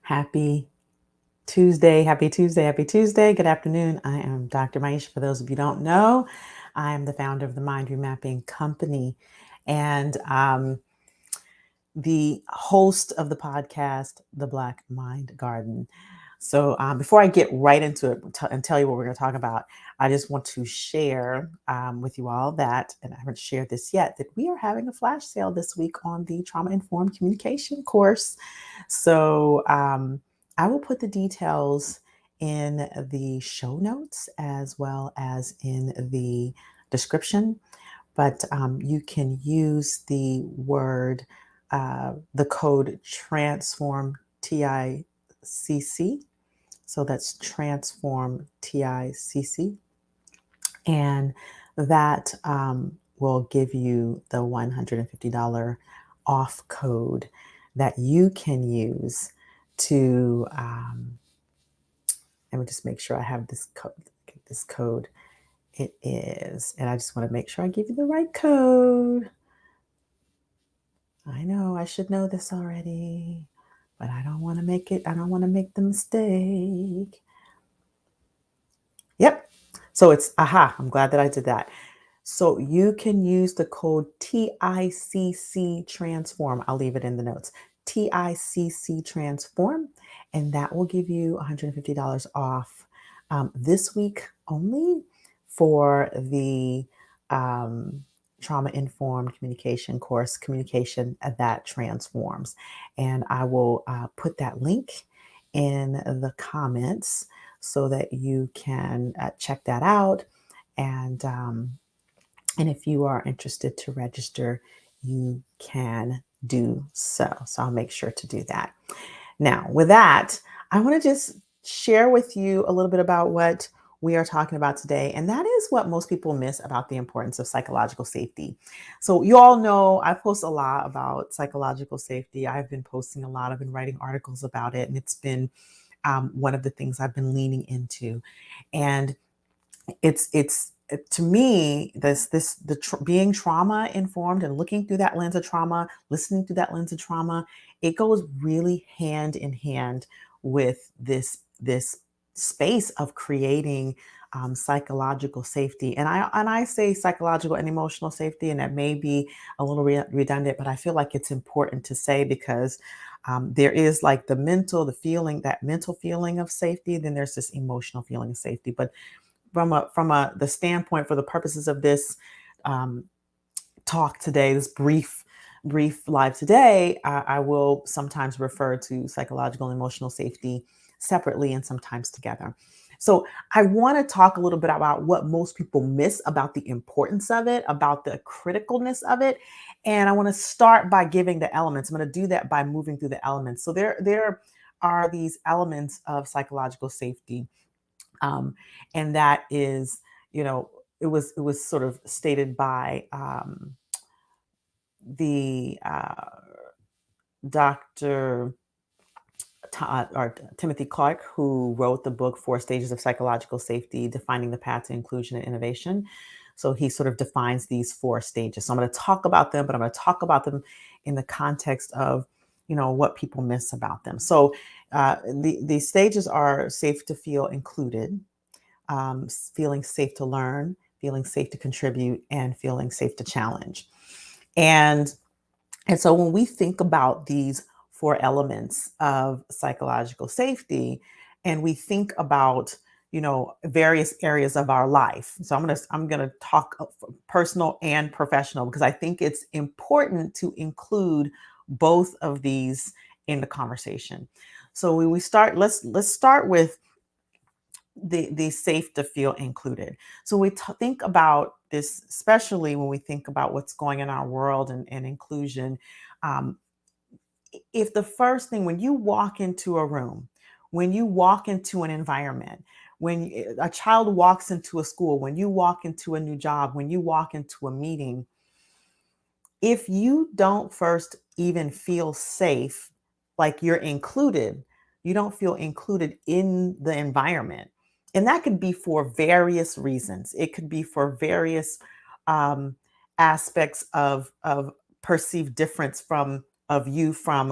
Happy Tuesday, happy Tuesday, happy Tuesday. Good afternoon. I am Dr. Maisha. For those of you who don't know, I am the founder of the Mind Remapping Company and the host of the podcast, The Black Mind Garden. So before I get right into it and tell you what we're going to talk about, I just want to share with you all that, and I haven't shared this yet, that we are having a flash sale this week on the Trauma Informed Communication course. So I will put the details in the show notes as well as in the description, but you can use the code transform TICC. So that's transform TICC. And that will give you the $150 off code that you can use to, let me just make sure I have this code. This code. It is, and I just want to make sure I give you the right code. I know I should know this already, but I don't want to make the mistake. Yep. So it's, I'm glad that I did that. So you can use the code TICC transform. I'll leave it in the notes. TICC transform, and that will give you $150 off this week only for the trauma informed communication course, communication that transforms. And I will put that link in the comments so that you can check that out. And if you are interested to register, you can do so. So I'll make sure to do that. Now, with that, I want to just share with you a little bit about what we are talking about today. And that is what most people miss about the importance of psychological safety. So, you all know I post a lot about psychological safety. I've been posting a lot, I've been writing articles about it, and it's been one of the things I've been leaning into. And to me, being trauma informed and looking through that lens of trauma, listening through that lens of trauma, it goes really hand in hand with this space of creating psychological safety. And I say psychological and emotional safety, and that may be a little redundant, but I feel like it's important to say because there is like the mental feeling of safety. Then there's this emotional feeling of safety, but from the standpoint, for the purposes of this um, talk today, this brief live today, I will sometimes refer to psychological and emotional safety separately and sometimes together. So I want to talk a little bit about what most people miss about the importance of it, about the criticalness of it. And I want to start by giving the elements. I'm going to do that by moving through the elements. So there are these elements of psychological safety, um, and that is, it was sort of stated by the Dr. Or Timothy Clark, who wrote the book Four Stages of Psychological Safety: Defining the Path to Inclusion and Innovation. So he sort of defines these four stages. So I'm going to talk about them, but I'm going to talk about them in the context of, what people miss about them. So the stages are: safe to feel included, feeling safe to learn, feeling safe to contribute, and feeling safe to challenge. And and so when we think about these four elements of psychological safety, and we think about, various areas of our life. So I'm gonna talk personal and professional, because I think it's important to include both of these in the conversation. So when we start, let's start with the safe to feel included. So we think about this, especially when we think about what's going in our world and inclusion. Um, if the first thing, when you walk into a room, when you walk into an environment, when a child walks into a school, when you walk into a new job, when you walk into a meeting, if you don't first even feel safe, like you're included, you don't feel included in the environment. And that could be for various reasons. It could be for various um, aspects of perceived difference from of you from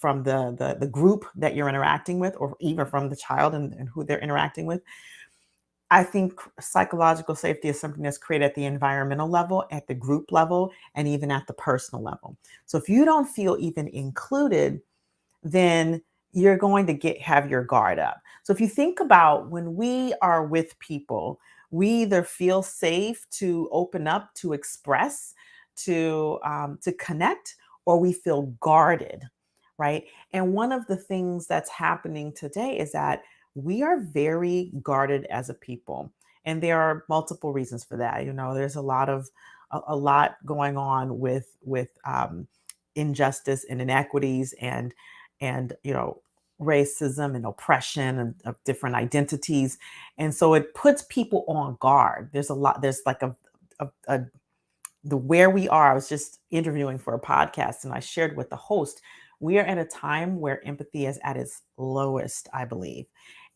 from the group that you're interacting with, or even from the child and who they're interacting with. I think psychological safety is something that's created at the environmental level, at the group level, and even at the personal level. So if you don't feel even included, then you're going to have your guard up. So if you think about when we are with people, we either feel safe to open up, to express, to connect, or we feel guarded, right? And one of the things that's happening today is that we are very guarded as a people, and there are multiple reasons for that. There's a lot going on with injustice and inequities and racism and oppression and of different identities, and so it puts people on guard. There's like a the where we are. I was just interviewing for a podcast and I shared with the host, we are at a time where empathy is at its lowest, I believe.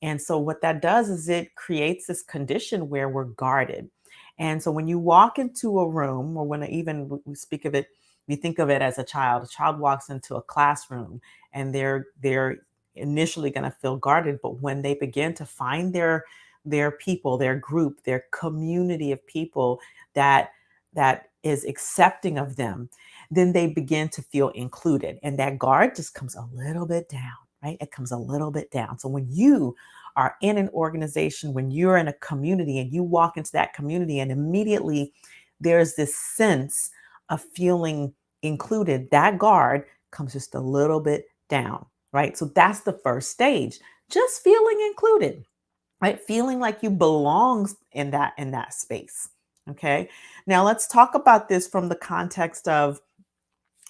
And so what that does is it creates this condition where we're guarded. And so when you walk into a room, or when even we speak of it, we think of it as a child walks into a classroom and they're initially going to feel guarded, but when they begin to find their people, their group, their community of people that is accepting of them, then they begin to feel included. And that guard just comes a little bit down, right? It comes a little bit down. So when you are in an organization, when you're in a community and you walk into that community and immediately there's this sense of feeling included, that guard comes just a little bit down, right? So that's the first stage, just feeling included, right? Feeling like you belong in that space. Okay. Now let's talk about this from the context of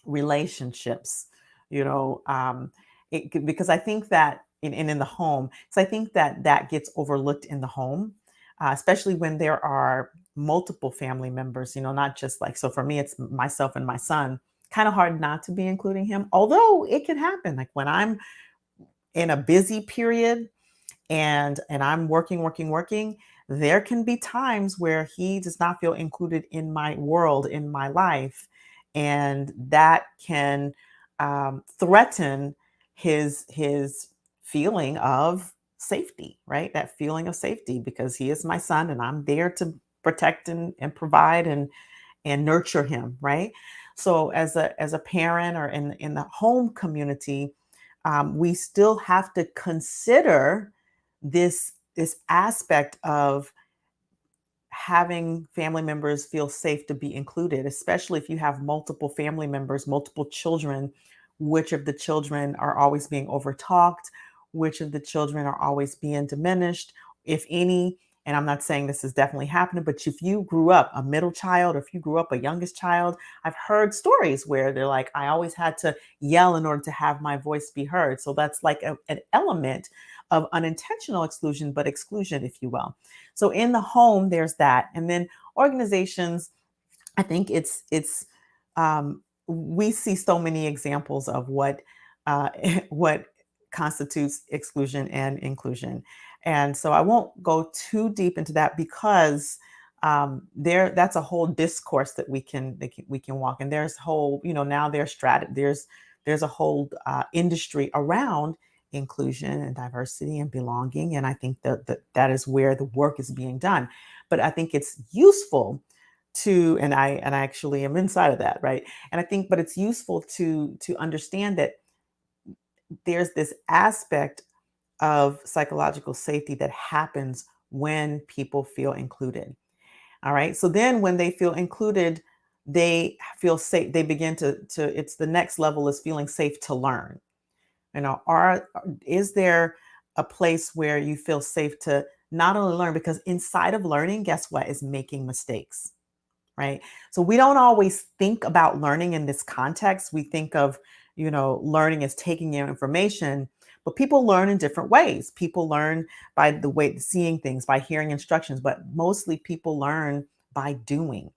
relationships. You know, because I think that in the home, so I think that that gets overlooked in the home, especially when there are multiple family members. Not just like, so for me, it's myself and my son. Kind of hard not to be including him, although it can happen. Like when I'm in a busy period and I'm working, there can be times where he does not feel included in my world, in my life, and that can threaten his feeling of safety, right? That feeling of safety, because he is my son and I'm there to protect and provide and nurture him, right? So as a parent or in the home community, we still have to consider this aspect of having family members feel safe to be included, especially if you have multiple family members, multiple children. Which of the children are always being overtalked? Which of the children are always being diminished, if any? And I'm not saying this is definitely happening, but if you grew up a middle child or if you grew up a youngest child, I've heard stories where they're like, I always had to yell in order to have my voice be heard. So that's like an element of unintentional exclusion, but exclusion, if you will. So in the home, there's that. And then organizations, I think we see so many examples of what what constitutes exclusion and inclusion, and so I won't go too deep into that because that's a whole discourse that we can walk. And there's whole, now there's a whole industry around inclusion and diversity and belonging, and I think that is where the work is being done. But I think it's useful and I actually am inside of that, right? And I think, but it's useful to understand that there's this aspect of psychological safety that happens when people feel included. All right. So then when they feel included, they feel safe. They begin to it's the next level is feeling safe to learn. Is there a place where you feel safe to not only learn, because inside of learning, guess what, is making mistakes, right? So we don't always think about learning in this context. We think of, learning as taking in information, but people learn in different ways. People learn by the way seeing things, by hearing instructions, but mostly people learn by doing.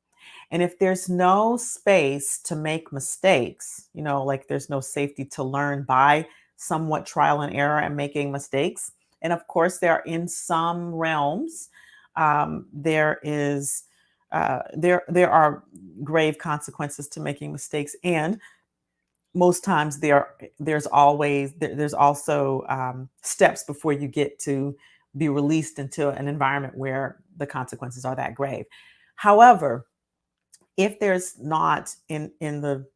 And if there's no space to make mistakes, like there's no safety to learn by somewhat trial and error and making mistakes. And of course, there are in some realms, there are grave consequences to making mistakes. And most times there's also steps before you get to be released into an environment where the consequences are that grave. However, if there's not in the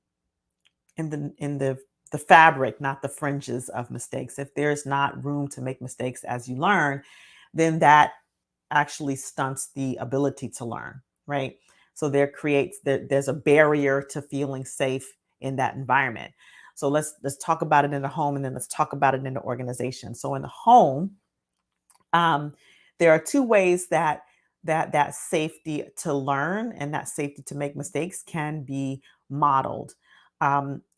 fabric, not the fringes of mistakes, if there's not room to make mistakes as you learn, then that actually stunts the ability to learn, right? So there's a barrier to feeling safe in that environment. So let's talk about it in the home, and then let's talk about it in the organization. So in the home, um, there are two ways that safety to learn and that safety to make mistakes can be modeled,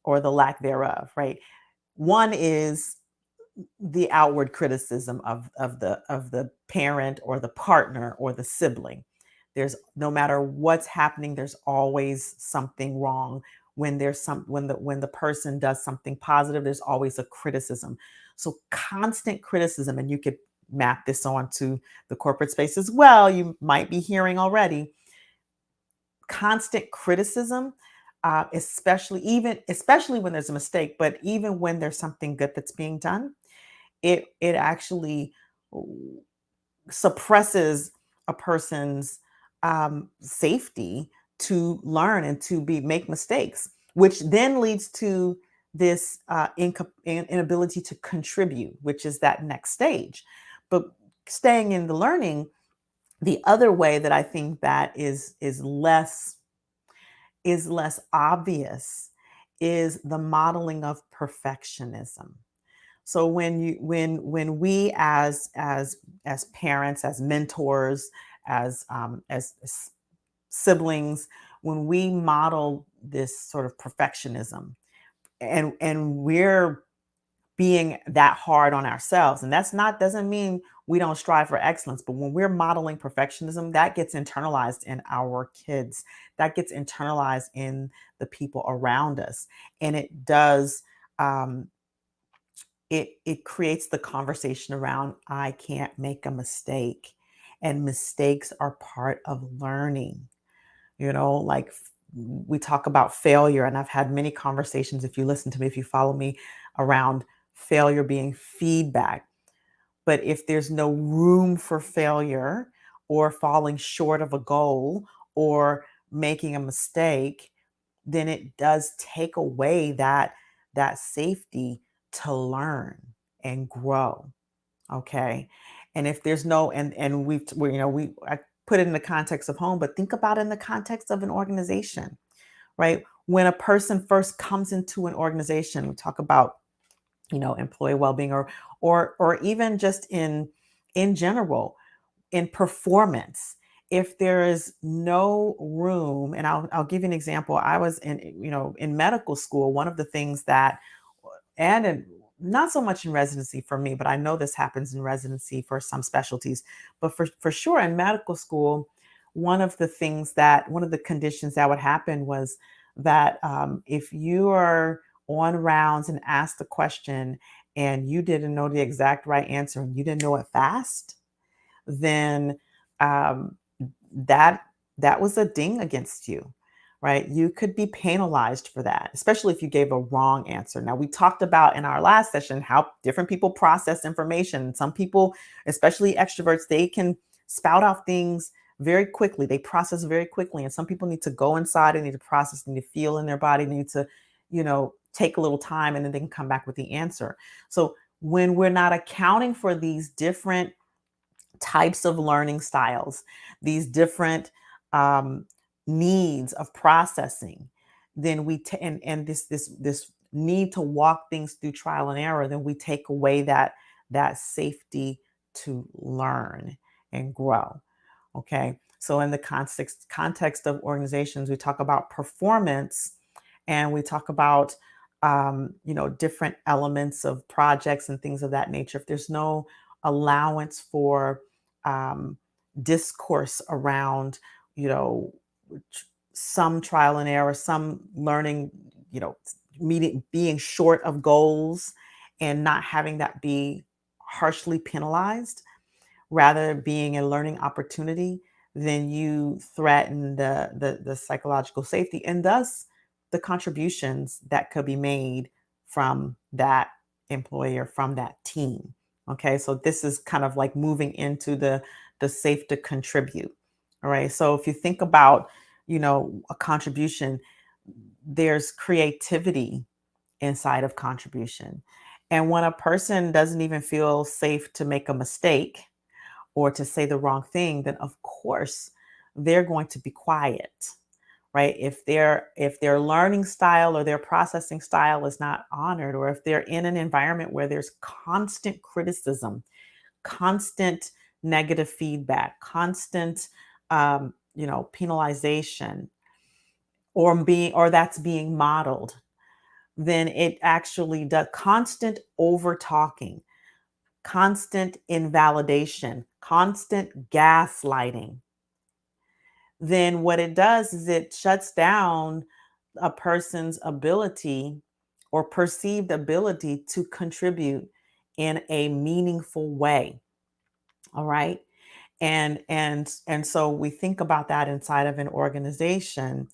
or the lack thereof, right? One is the outward criticism of the parent or the partner or the sibling. There's no matter what's happening, there's always something wrong. When the person does something positive, there's always a criticism. So constant criticism, and you could map this onto the corporate space as well. You might be hearing already constant criticism, especially when there's a mistake, but even when there's something good that's being done, it actually suppresses a person's safety to learn and to be make mistakes, which then leads to this inability to contribute, which is that next stage. But staying in the learning, the other way that I think that is less obvious is the modeling of perfectionism. So when we as parents, as mentors, as siblings, when we model this sort of perfectionism, and we're being that hard on ourselves, and that's not doesn't mean we don't strive for excellence, but when we're modeling perfectionism, that gets internalized in our kids, that gets internalized in the people around us, and it does. Um, it it creates the conversation around I can't make a mistake, and mistakes are part of learning. Like we talk about failure, and I've had many conversations, if you listen to me, if you follow me, around failure being feedback. But if there's no room for failure or falling short of a goal or making a mistake, then it does take away that safety to learn and grow. Okay. And if there's no, and I put it in the context of home, but think about it in the context of an organization, right? When a person first comes into an organization, we talk about employee well-being, or even just in general, in performance. If there is no room, and I'll give you an example. I was in medical school. One of the things that, not so much in residency for me, but I know this happens in residency for some specialties. But for sure in medical school, one of the conditions that would happen was that, if you are on rounds and asked a question and you didn't know the exact right answer and you didn't know it fast, then um, that that was a ding against you, right? You could be penalized for that, especially if you gave a wrong answer. Now, we talked about in our last session how different people process information. Some people, especially extroverts, they can spout out things very quickly. They process very quickly, and some people need to go inside and need to process, need to feel in their body, need to, take a little time, and then they can come back with the answer. So when we're not accounting for these different types of learning styles, these different um, needs of processing, then and this need to walk things through trial and error, then we take away that safety to learn and grow. Okay. So in the context of organizations, we talk about performance, and we talk about different elements of projects and things of that nature. If there's no allowance for um, discourse around, you know, some trial and error, some learning, you know, meeting, being short of goals, and not having that be harshly penalized, rather being a learning opportunity, then you threaten the psychological safety, and thus the contributions that could be made from that employee or from that team. Okay, so this is kind of like moving into the safe to contribute. All right, so if you think about, a contribution, there's creativity inside of contribution. And when a person doesn't even feel safe to make a mistake or to say the wrong thing, then of course they're going to be quiet, right? If their learning style or their processing style is not honored, or if they're in an environment where there's constant criticism, constant negative feedback, constant penalization, or that's being modeled, then it actually does constant over talking, constant invalidation, constant gaslighting. Then what it does is it shuts down a person's ability or perceived ability to contribute in a meaningful way. All right. And so we think about that inside of an organization,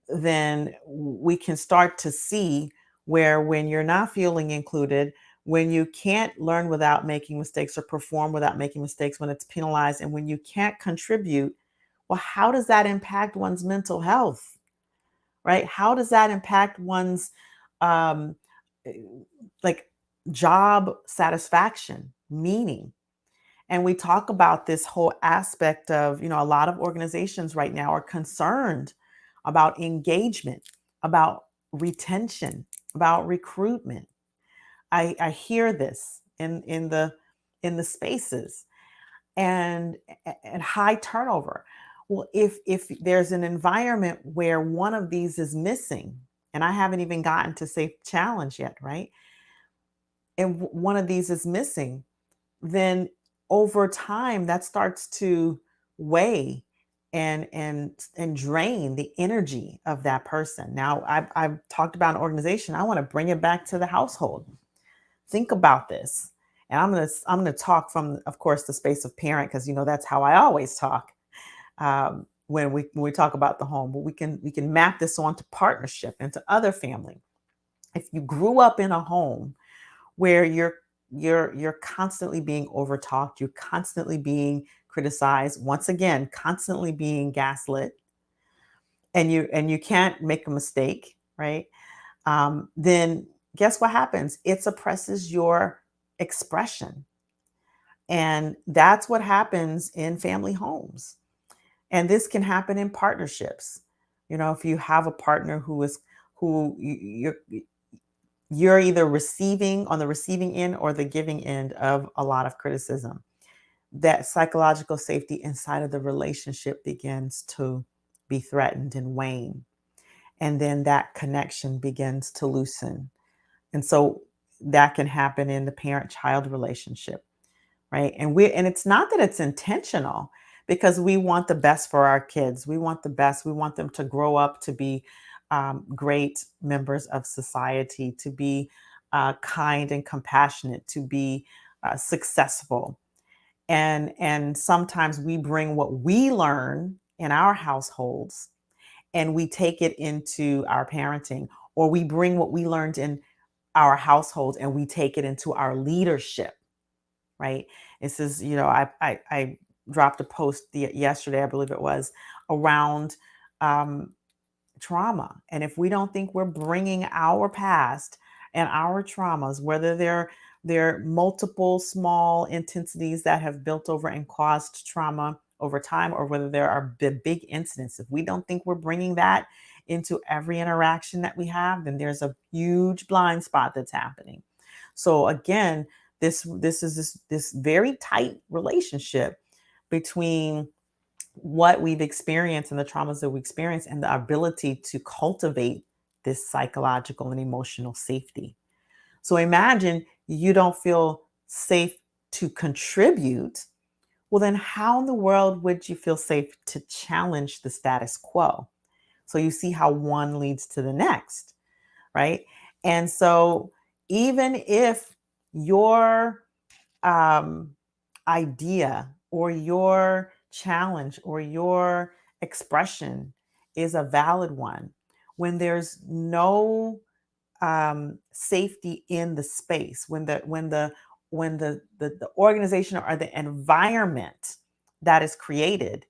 then we can start to see where, when you're not feeling included, when you can't learn without making mistakes or perform without making mistakes, when it's penalized, and when you can't contribute, well, how does that impact one's mental health, right? How does that impact one's um, eh, like job satisfaction, meaning? And we talk about this whole aspect of, a lot of organizations right now are concerned about engagement, about retention, about recruitment. I hear this in the spaces, and high turnover. Well, if there's an environment where one of these is missing, and I haven't even gotten to say challenge yet, right? And one of these is missing, then over time that starts to weigh and drain the energy of that person. Now, I've talked about an organization. I want to bring it back to the household. Think about this. And I'm gonna talk from, of course, the space of parent, because that's how I always talk when we talk about the home. But we can map this onto partnership and to other family. If you grew up in a home where you're constantly being overtalked, you're constantly being criticized, once again, constantly being gaslit, and you can't make a mistake, right? Then guess what happens? It suppresses your expression. And that's what happens in family homes. And this can happen in partnerships. If you have a partner who you're either receiving on the receiving end or the giving end of a lot of criticism, that psychological safety inside of the relationship begins to be threatened and wane. And then that connection begins to loosen. And so that can happen in the parent child relationship, right? And it's not that it's intentional, because we want the best for our kids. We want the best. We want them to grow up to be great members of society, to be kind and compassionate, to be successful. And sometimes we bring what we learn in our households and we take it into our parenting, or we bring what we learned in our households and we take it into our leadership, right? It says, I dropped a post yesterday, I believe it was, around um, trauma. And if we don't think we're bringing our past and our traumas, whether they're multiple small intensities that have built over and caused trauma over time, or whether there are the big incidents, if we don't think we're bringing that into every interaction that we have, then there's a huge blind spot that's happening. So again, this is this very tight relationship between what we've experienced and the traumas that we experience, and the ability to cultivate this psychological and emotional safety. So imagine you don't feel safe to contribute. Well, then how in the world would you feel safe to challenge the status quo? So you see how one leads to the next, right? And so even if your um, idea or your challenge or your expression is a valid one, when there's no safety in the space, when the organization or the environment that is created,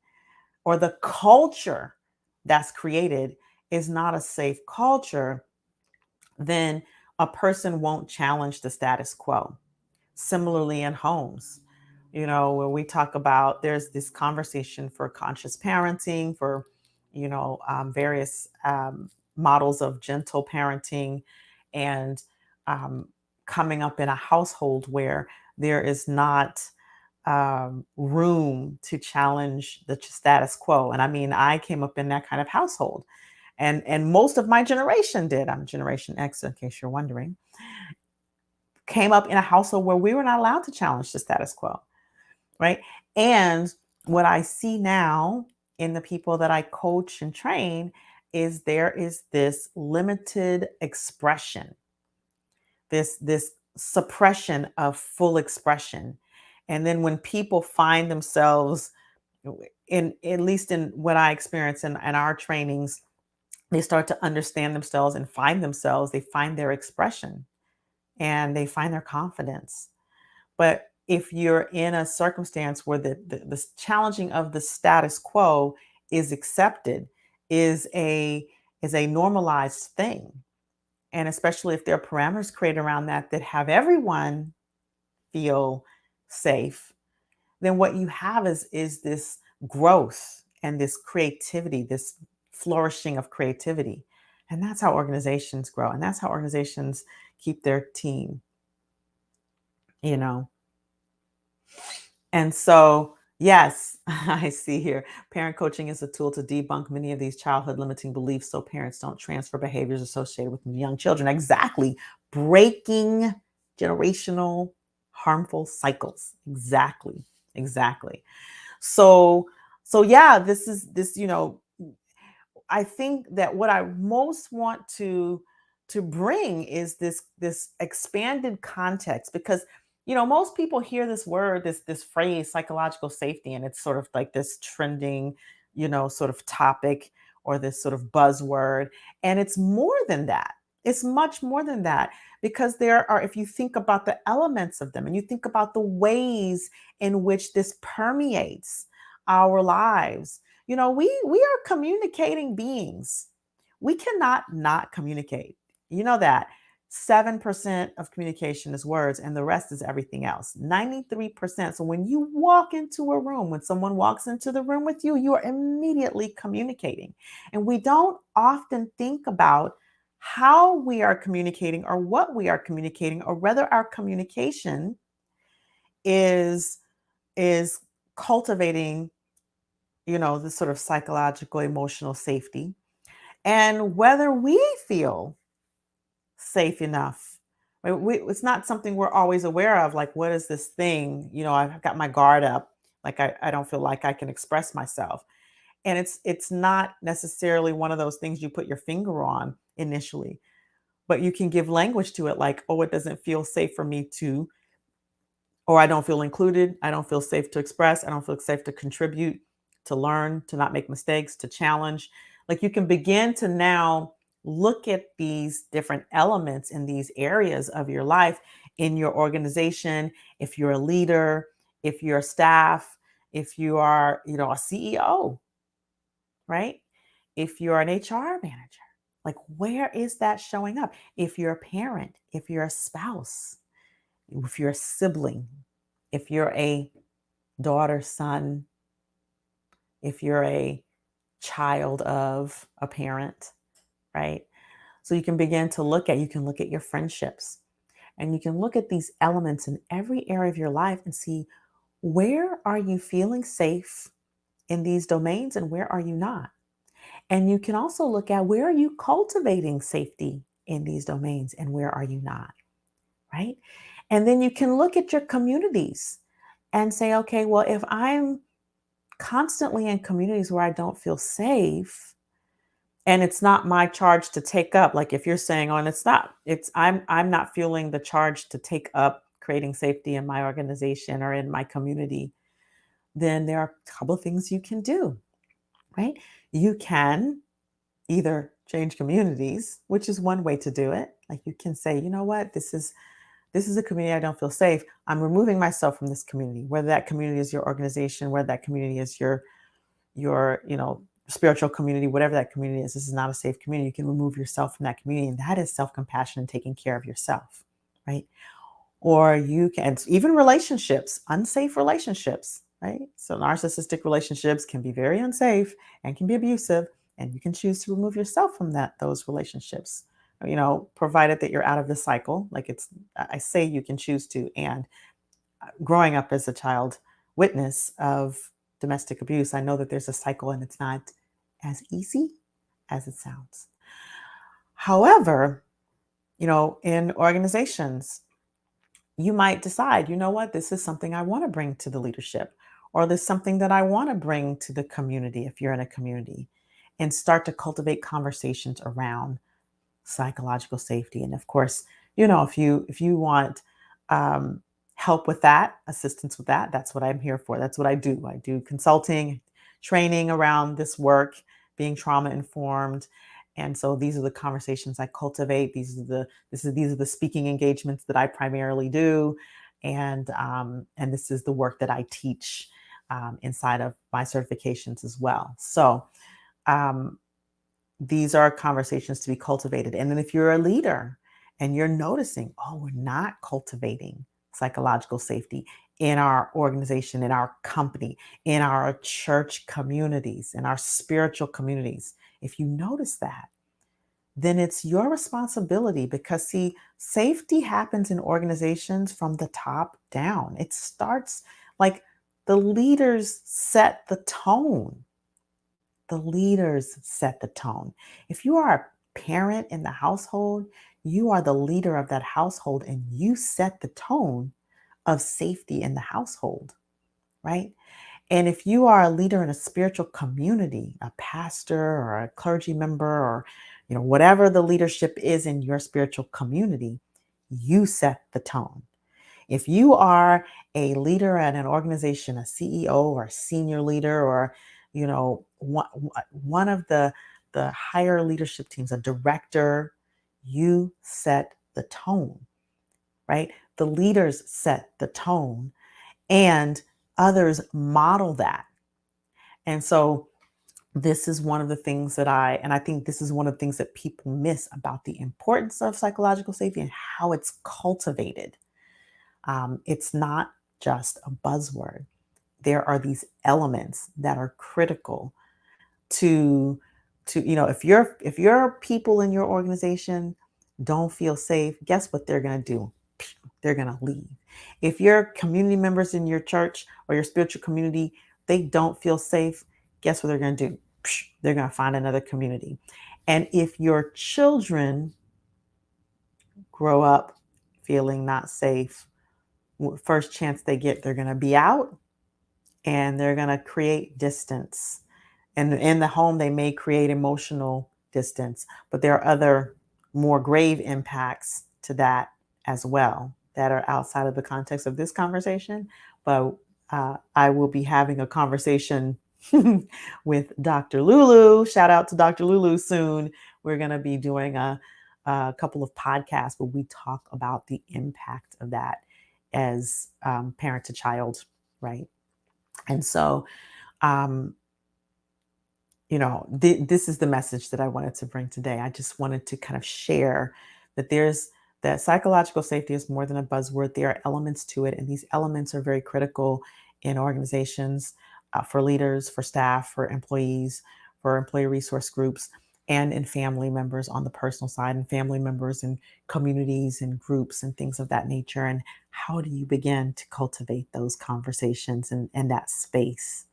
or the culture that's created, is not a safe culture, then a person won't challenge the status quo. Similarly, in homes, where we talk about, there's this conversation for conscious parenting, for various models of gentle parenting, and um, coming up in a household where there is not room to challenge the status quo. And I mean, I came up in that kind of household, and most of my generation did. I'm Generation X, in case you're wondering. Came up in a household where we were not allowed to challenge the status quo, right? And what I see now in the people that I coach and train is there is this limited expression, this suppression of full expression. And then when people find themselves in, at least in what I experience in our trainings, they start to understand themselves and find themselves, they find their expression and they find their confidence. But if you're in a circumstance where the challenging of the status quo is accepted, is a is a normalized thing, and especially if there are parameters created around that have everyone feel safe, then what you have is this growth and this creativity, this flourishing of creativity. And that's how organizations grow. And that's how organizations keep their team, you know. And so, yes, I see here, parent coaching is a tool to debunk many of these childhood limiting beliefs so parents don't transfer behaviors associated with young children. Exactly. Breaking generational harmful cycles. Exactly. Exactly. So, so yeah, this, I think that what I most want to bring is this expanded context, because most people hear this word, this phrase, psychological safety, and it's sort of like this trending sort of topic, or this sort of buzzword, and it's more than that. It's much more than that, because there are, if you think about the elements of them and you think about the ways in which this permeates our lives, we are communicating beings. We cannot not communicate. You know that 7% of communication is words, and the rest is everything else. 93%. So when you walk into a room, when someone walks into the room with you, you are immediately communicating. And we don't often think about how we are communicating, or what we are communicating, or whether our communication is is cultivating this sort of psychological, emotional safety, and whether we feel safe enough. Right? It's not something we're always aware of. Like, what is this thing? I've got my guard up. Like, I don't feel like I can express myself. And it's not necessarily one of those things you put your finger on initially, but you can give language to it, like, oh, it doesn't feel safe for me to, or I don't feel included. I don't feel safe to express. I don't feel safe to contribute, to learn, to not make mistakes, to challenge. Like, you can begin to now look at these different elements in these areas of your life, in your organization, if you're a leader, if you're a staff, if you are, a CEO, right? If you're an HR manager, like, where is that showing up? If you're a parent, if you're a spouse, if you're a sibling, if you're a daughter, son, if you're a child of a parent, right? So you can look at your friendships, and you can look at these elements in every area of your life and see, where are you feeling safe in these domains and where are you not? And you can also look at, where are you cultivating safety in these domains and where are you not, right? And then you can look at your communities and say, okay, well, if I'm constantly in communities where I don't feel safe, and it's not my charge to take up, like if you're saying, oh, and I'm not feeling the charge to take up creating safety in my organization or in my community, then there are a couple of things you can do, right? You can either change communities, which is one way to do it. Like you can say, you know what, this is a community I don't feel safe. I'm removing myself from this community, whether that community is your organization, whether that community is your spiritual community, whatever that community is. This is not a safe community. You can remove yourself from that community, and that is self-compassion and taking care of yourself, right? Or you can even relationships, unsafe relationships, right? So narcissistic relationships can be very unsafe and can be abusive, and you can choose to remove yourself from those relationships. Provided that you're out of the cycle. Like I say, you can choose to. And growing up as a child witness of domestic abuse, I know that there's a cycle, and it's not as easy as it sounds. However, in organizations, you might decide, you know what, this is something I want to bring to the leadership, or this is something that I want to bring to the community if you're in a community, and start to cultivate conversations around psychological safety. And of course, if you want um, help with that, assistance with that, that's what I'm here for. That's what I do. I do consulting, training around this work, being trauma informed. And so these are the conversations I cultivate. These are the speaking engagements that I primarily do, and this is the work that I teach inside of my certifications as well. So um, these are conversations to be cultivated. And then if you're a leader and you're noticing, oh, we're not cultivating psychological safety in our organization, in our company, in our church communities, in our spiritual communities, if you notice that, then it's your responsibility, because see, safety happens in organizations from the top down. It starts like the leaders set the tone. The leaders set the tone. If you are a parent in the household, you are the leader of that household, and you set the tone of safety in the household, right? And if you are a leader in a spiritual community, a pastor or a clergy member, or whatever the leadership is in your spiritual community, you set the tone. If you are a leader at an organization, a CEO or a senior leader, or one of the higher leadership teams, a director, you set the tone, right? The leaders set the tone, and others model that. And so this is one of the things I think this is one of the things that people miss about the importance of psychological safety and how it's cultivated. It's not just a buzzword. There are these elements that are critical to if your people in your organization don't feel safe, guess what they're going to do? They're going to leave. If your community members in your church or your spiritual community, they don't feel safe, guess what they're going to do? They're going to find another community. And if your children grow up feeling not safe, first chance they get, they're going to be out, and they're going to create distance. And in the home, they may create emotional distance, but there are other more grave impacts to that as well that are outside of the context of this conversation. But I will be having a conversation with Dr. Lulu. Shout out to Dr. Lulu soon. We're going to be doing a couple of podcasts where we talk about the impact of that as parent to child, right? And so, um, this is the message that I wanted to bring today. I just wanted to kind of share that psychological safety is more than a buzzword. There are elements to it, and these elements are very critical in organizations, for leaders, for staff, for employees, for employee resource groups, and in family members on the personal side, and family members and communities and groups and things of that nature. And how do you begin to cultivate those conversations and that space?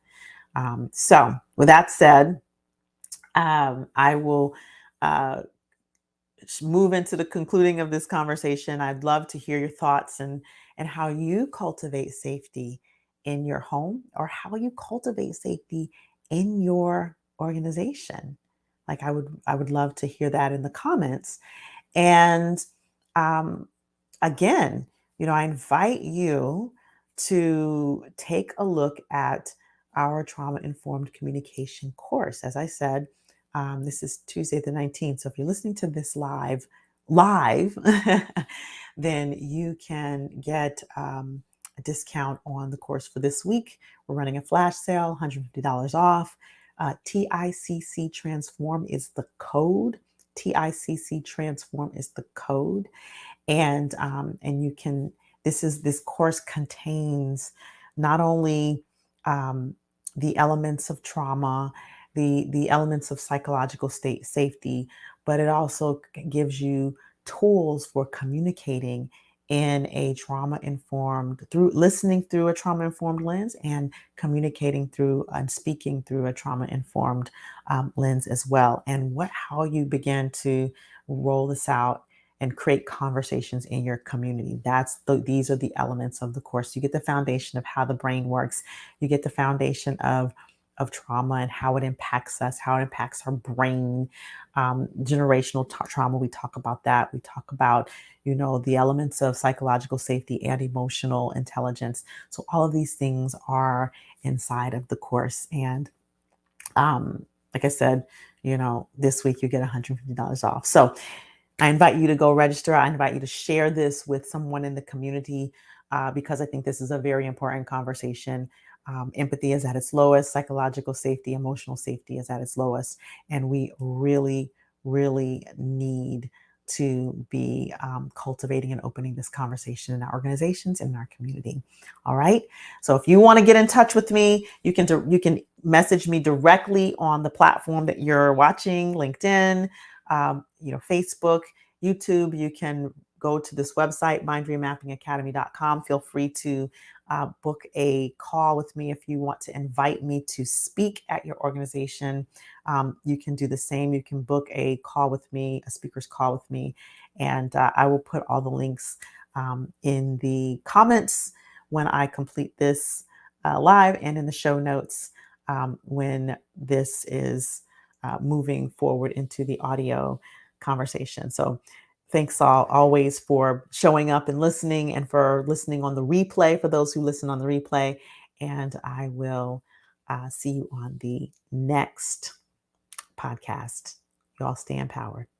So, with that said, I will uh, move into the concluding of this conversation. I'd love to hear your thoughts and how you cultivate safety in your home, or how you cultivate safety in your organization. Like I would love to hear that in the comments. And um, again, I invite you to take a look at our trauma informed communication course. As I said, This is Tuesday the 19th. So if you're listening to this live, then you can get a discount on the course for this week. We're running a flash sale, $150 off. TICC Transform is the code. TICC Transform is the code. And you can, this course contains not only um, the elements of trauma, the elements of psychological state safety, but it also gives you tools for communicating in a trauma informed, through listening through a trauma informed lens, and communicating through and speaking through a trauma informed lens as well. And how you begin to roll this out and create conversations in your community. These are the elements of the course. You get the foundation of how the brain works. You get the foundation of trauma and how it impacts us, how it impacts our brain. Generational trauma, we talk about that. We talk about, the elements of psychological safety and emotional intelligence. So all of these things are inside of the course. And like I said, this week you get $150 off. So I invite you to go register. I invite you to share this with someone in the community because I think this is a very important conversation. Empathy is at its lowest, psychological safety, emotional safety is at its lowest. And we really, really need to be cultivating and opening this conversation in our organizations and in our community. All right. So if you want to get in touch with me, you can message me directly on the platform that you're watching, LinkedIn, Facebook, YouTube. You can go to this website, mindremappingacademy.com. Feel free to book a call with me if you want to invite me to speak at your organization. You can do the same. You can book a call with me, a speaker's call with me, and I will put all the links in the comments when I complete this live, and in the show notes when this is moving forward into the audio conversation. So thanks all always for showing up and listening, and for listening on the replay, for those who listen on the replay. And I will see you on the next podcast. You all stay empowered.